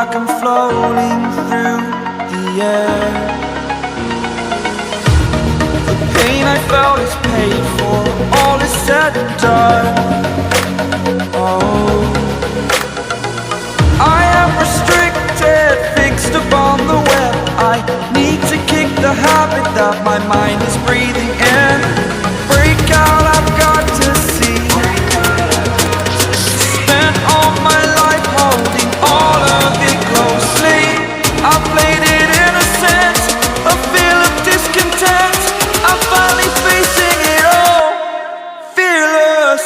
like I'm floating through the air. The pain I felt is paid for, all is said and done. Oh, I am restricted, fixed upon the web. I need to kick the habit that my mind is breathing in. Break out, I've got to see. Spent all my life holding all of it closely. I played it innocent, a feel of discontent. I'm finally facing it all, fearless.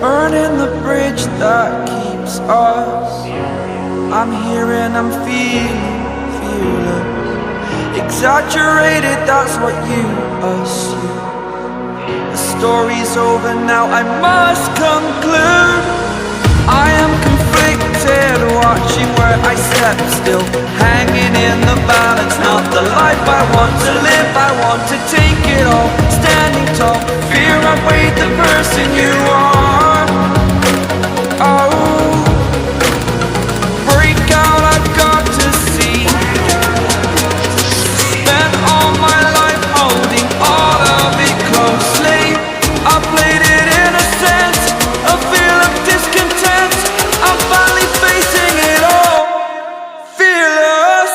Burning the bridge that keeps us. I'm here and I'm feeling fearless. Exaggerated, that's what you assume. The story's over now, I must conclude. I am conflicted, watching where I step still, hanging in the balance. Not the life I want to live, I want to take it all. Standing tall, fear outweighed the person you are. Oh, break out, I've got to see. Spent all my life holding all of it closely. I played it innocent, a feel of discontent. I'm finally facing it all, fearless.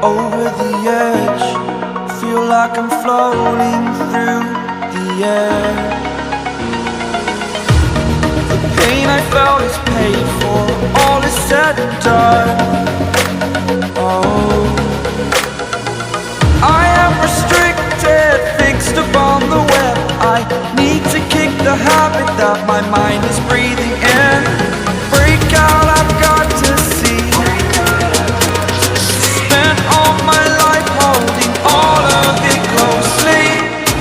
Over the edge, feel like I'm floating through the air. The pain I felt is paid for, all is said and done. Oh, I am restricted, fixed upon the web. I need to kick the habit that my mind is breathing in. Break out, I've got to see. Spent all my life holding all of it closely.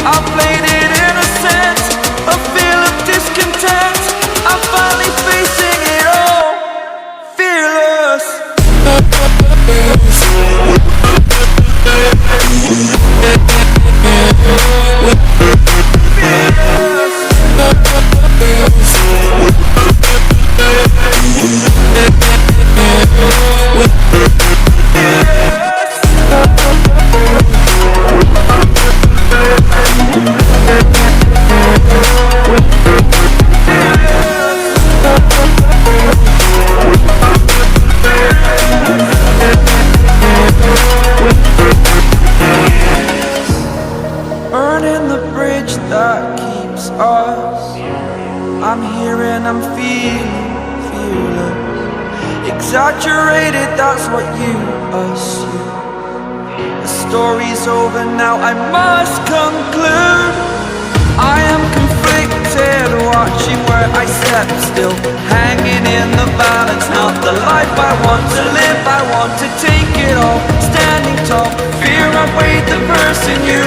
I played it innocent, a feel of discontent. I'm finally facing it all, fearless. Burning the bridge that keeps us. I'm here and I'm feeling fearless. Exaggerated, that's what you assume. The story's over now, I must conclude. I am conflicted, watching where I step still, hanging in the balance. Not the life I want to live, I want to take it all. Standing tall, fear outweighed the person you